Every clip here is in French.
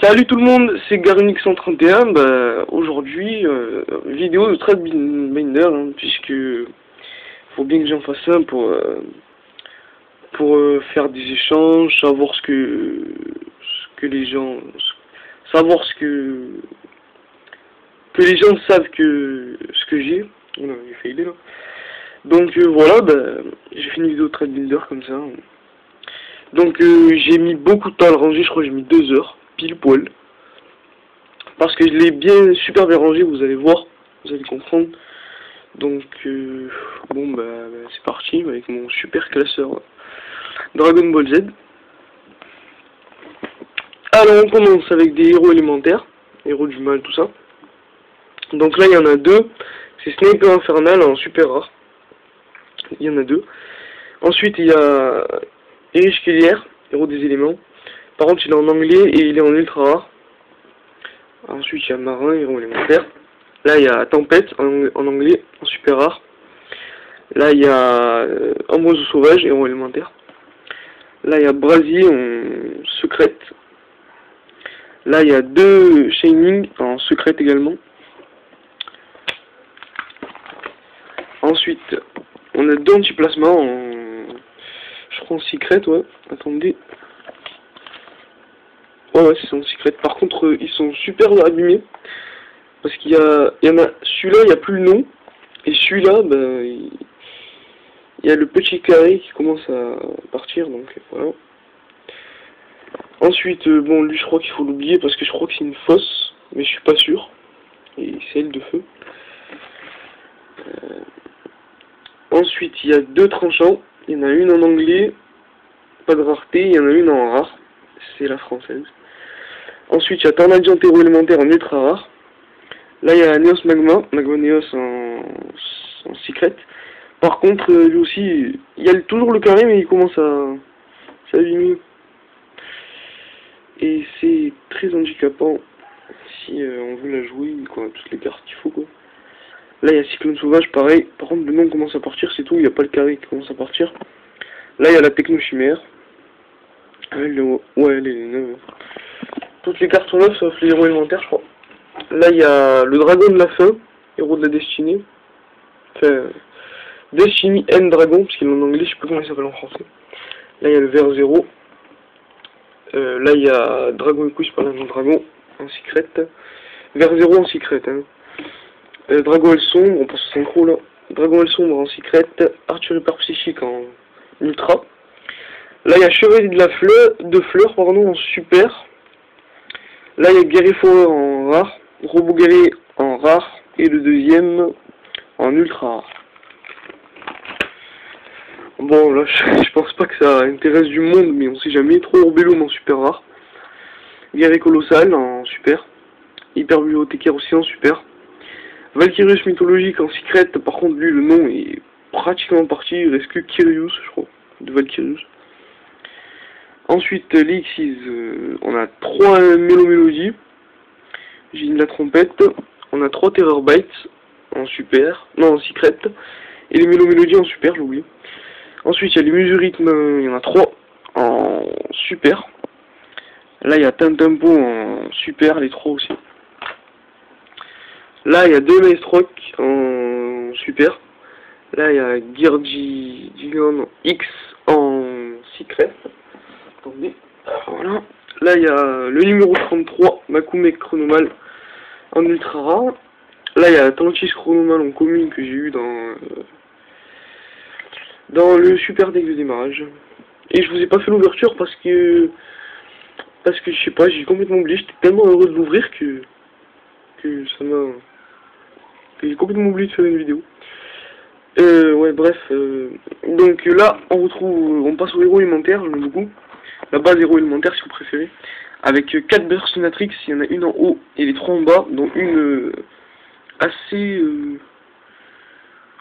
Salut tout le monde, c'est Garunix131. Aujourd'hui, vidéo de Trade Binder, puisque faut bien que j'en fasse un pour faire des échanges, savoir ce que les gens, savoir ce que les gens savent ce que j'ai. Voilà, j'ai fait idée là. Donc voilà, j'ai fait une vidéo de Trade Binder comme ça. Donc j'ai mis beaucoup de temps à le ranger, je crois que j'ai mis 2 heures, pile poil. Parce que je l'ai super bien rangé, vous allez voir, vous allez comprendre. Donc bon c'est parti avec mon super classeur Dragon Ball Z. Alors on commence avec des héros élémentaires, héros du mal, tout ça. Donc là il y en a 2, c'est Sniper Infernal en super rare. Il y en a 2. Ensuite il y a Erich Kellier, héros des éléments. Par contre il est en anglais et il est en ultra rare. Ensuite il y a Marin, héros élémentaire. Là il y a Tempête en anglais, en super rare. Là il y a Ambroise Sauvage, héros élémentaire. Là il y a Brasier en secrète. Là il y a 2 Shining en secrète également. Ensuite on a 2 Antiplasma en... je crois en secret, ouais. Attendez. Ouais, c'est en secret. Par contre, ils sont super abîmés. Parce qu'il y en a... Celui-là, il n'y a plus le nom. Et celui-là, il y a le petit carré qui commence à partir. Donc, voilà. Ensuite, bon, lui, je crois qu'il faut l'oublier parce que je crois que c'est une fosse. Mais je suis pas sûr. Et c'est elle de feu. Ensuite, il y a 2 tranchants. Il y en a une en anglais. Pas de rareté. Il y en a une en rare. C'est la française. Ensuite, il y a Tornadiant héros élémentaire en ultra rare. Là, il y a Neos Magma Neos en secret. Par contre, lui aussi, il y a toujours le carré, mais il commence à s'abîmer. Et c'est très handicapant si on veut la jouer, quoi, toutes les cartes qu'il faut, quoi. Là, il y a Cyclone Sauvage, pareil. Par contre, le nom commence à partir, c'est tout. Il n'y a pas le carré qui commence à partir. Là, il y a la Techno Chimère. Ouais, les 9. Toutes les cartes sont neuves, sauf les héros élémentaires, je crois. Là, il y a le Dragon de la Fin, héros de la destinée. Enfin, Destiny End Dragon, parce qu'il est en anglais, je sais pas comment il s'appelle en français. Là, il y a le Vert Zéro. Là, il y a Dragon Quiz par la dragon en secret. Vert Zéro en secret. Dragon L Sombre, on passe au synchro là. Dragon L Sombre en secret. Arthur Hyper Psychique en ultra. Là, il y a Chevalier de Fleur, pardon, en super. Là, il y a Guerrier Foreur en rare. Robot Guerrier en rare. Et le deuxième en ultra rare. Bon, là, je pense pas que ça intéresse du monde, mais on sait jamais. Trop Orbelum en super rare. Guerrier Colossal en super. Hyper Bibliothécaire aussi en super. Valkyrius mythologique en secret. Par contre, lui, le nom est pratiquement parti. Il reste que Kyrius, je crois, de Valkyrius. Ensuite, les Xyz, on a 3 Mélomélodies. J'ai de la trompette. On a 3 Terror Bites en super. Non, en secret. Et les Mélomélodies en super, j'ai oublié. Ensuite, il y a les Musurythmes, il y en a 3 en super. Là, il y a Tintempo en super, les 3 aussi. Là, il y a 2 Maestroc en super. Là, il y a Girgigon X en secret. Attendez. Voilà. Là, il y a le numéro 33, Makume Chronomal en ultra rare. Là, il y a Atlantis Chronomal en commune que j'ai eu dans le super deck de démarrage. Et je vous ai pas fait l'ouverture parce que je sais pas, j'ai complètement oublié. J'étais tellement heureux de l'ouvrir que ça m'a... j'ai complètement oublié de faire une vidéo. Ouais, bref. Donc là, on passe au héros élémentaire, j'aime beaucoup. La base héros élémentaire, si vous préférez. Avec 4 Burstinatrix, il y en a une en haut et les 3 en bas, dont une assez...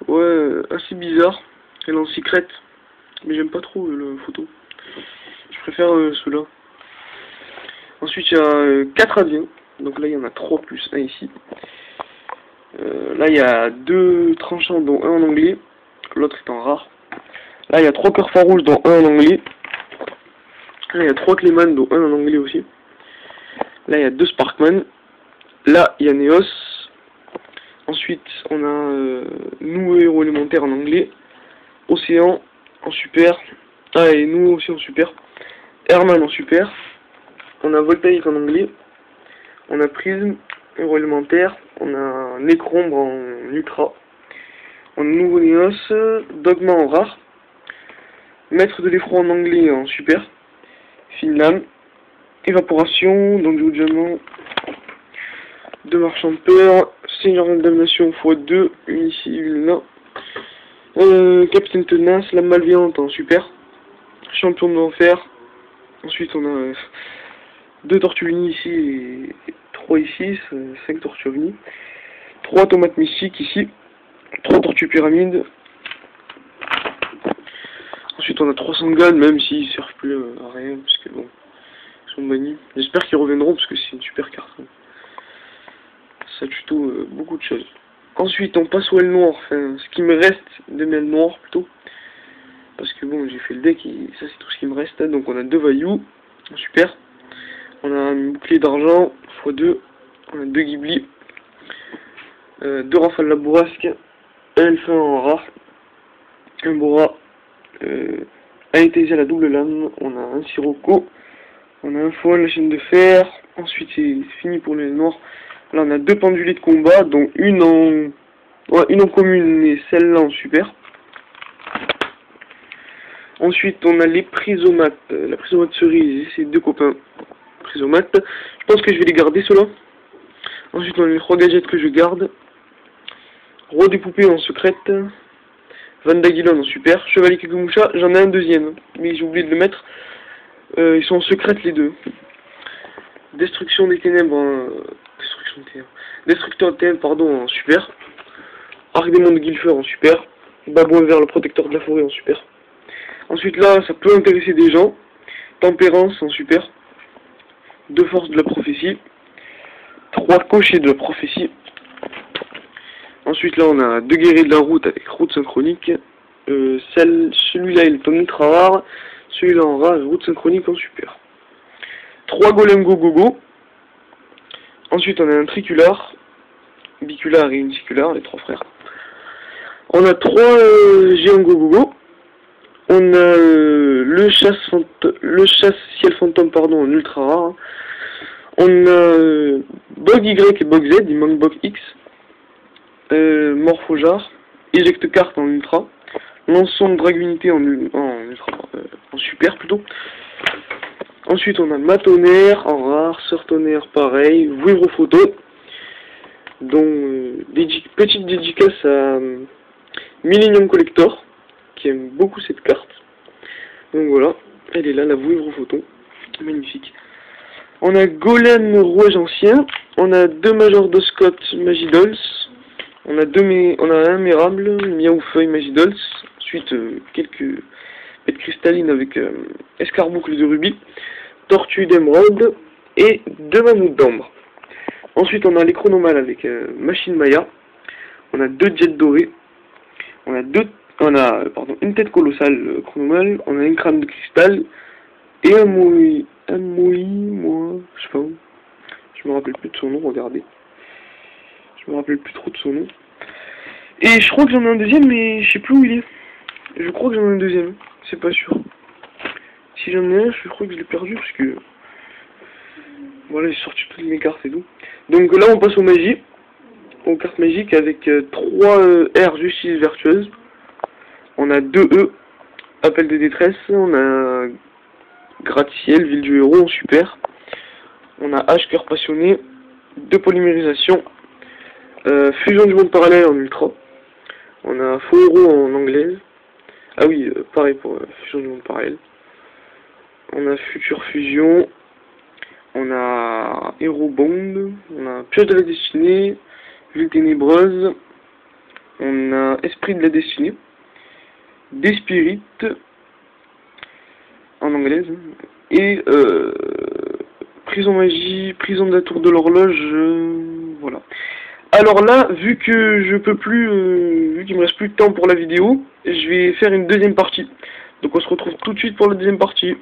ouais, assez bizarre. Elle est en secret, mais j'aime pas trop la photo. Je préfère ceux-là. Ensuite, il y a 4 avions. Donc là, il y en a 3 plus 1 ici. Là, il y a 2 tranchants, dont un en anglais. L'autre est en rare. Là, il y a 3 cœurs farouches, dont un en anglais. Là, il y a 3 Clayman, dont un en anglais aussi. Là, il y a 2 Sparkman. Là, il y a Neos. Ensuite, on a nous héros élémentaire en anglais. Océan en super. Ah, et nous aussi en super. Herman en super. On a Voltaïque en anglais. On a Prisme, héros élémentaire. On a Necrombre en ultra. On a nouveau Neos. Dogma en rare. Maître de l'effroi en anglais en super. Finlam. Évaporation. Donc du diamant. 2 marchands de peur. Seigneur de damnation x2. Ici, là. Capitaine Tenace. La malveillante en super. Champion de l'enfer. Ensuite on a 2 tortues unies ici et 3 ici, 5 tortues unies. 3 tomates mystiques ici. 3 tortues pyramides. Ensuite on a 3 Sangan, même s'ils ne servent plus à rien, parce que bon, ils sont bannis. J'espère qu'ils reviendront parce que c'est une super carte. Ça tue tout, beaucoup de choses. Ensuite on passe au L noir, enfin ce qui me reste de mes L noirs plutôt. Parce que bon, j'ai fait le deck et ça c'est tout ce qui me reste. Donc on a 2 Vaillou, super. On a un bouclier d'argent, x2. On a 2 Ghibli. 2 Rafales la bourrasque. Un Elfin en rare. Un Bora. Un Etésia la double lame. On a un Sirocco. On a un Foil la chaîne de fer. Ensuite c'est fini pour les noirs. Là on a 2 pendulés de combat, dont une en commune et celle-là en super. Ensuite, on a les Prisomates, la Prisomate cerise et ses 2 copains Prisomates. Je pense que je vais les garder, ceux-là. Ensuite, on a les 3 gadgets que je garde. Roi des poupées en secrète. Van Dagilon en super. Chevalier Kagemusha, j'en ai un deuxième, mais j'ai oublié de le mettre. Ils sont en secrète, les 2. Destruction des ténèbres, Destructeur de ténèbres, pardon, en super. Arc des mondes de Guilfer en super. Babouin vert, le protecteur de la forêt en super. Ensuite là, ça peut intéresser des gens. Tempérance en super. 2 forces de la prophétie. 3 cochers de la prophétie. Ensuite là, on a 2 guerriers de la route avec route synchronique. Celui-là, il est en ultra rare. Celui-là en rare, route synchronique en super. 3 golems go. Ensuite, on a un tricular, bicular et unicular, les 3 frères. On a 3 géants go. On a le chasse ciel fantôme pardon en ultra rare. On a Bog Y et Bog Z, il manque Bog X. Morphojar, éjecte carte en ultra. Lançon de dragunité en ultra, en super plutôt. Ensuite on a Matonnerre en rare, Sœur Tonnerre pareil, Vouivre photo. Donc petite dédicace à Millennium Collector, qui aime beaucoup cette carte. Donc voilà, elle est là, la Vouivre photo, magnifique. On a Golem Rouage ancien, on a 2 Major de Scott Magidolls, on a un Mérable, Miaoufeuille Magidolls, ensuite quelques bêtes cristallines avec escarboucle de rubis, tortue d'émeraude et 2 mammouths d'ambre. Ensuite on a les chronomales avec Machine Maya, on a 2 jets dorés, on a une tête colossale chronomale, on a un crâne de cristal et un moi, je sais pas où. Je me rappelle plus de son nom, regardez. Je me rappelle plus trop de son nom. Et je crois que j'en ai un deuxième, mais je sais plus où il est. Je crois que j'en ai un deuxième, c'est pas sûr. Si j'en ai un, je crois que je l'ai perdu parce que... Voilà, j'ai sorti toutes mes cartes et tout. Donc là, on passe aux magies. Aux cartes magiques avec 3 R justice vertueuse. On a 2 E, appel de détresse. On a gratte-ciel, ville du héros en super. On a H, cœur passionné. 2 polymérisation. Fusion du monde parallèle en ultra. On a faux héros en anglaise. Ah oui, pareil pour fusion du monde parallèle. On a future fusion. On a héros bond. On a pioche de la destinée. Ville ténébreuse. On a esprit de la destinée. Des spirites en anglaise. Et prison magie, prison de la tour de l'horloge. Voilà. Alors là, vu que je peux plus, vu qu'il me reste plus de temps pour la vidéo, je vais faire une deuxième partie. Donc on se retrouve tout de suite pour la deuxième partie.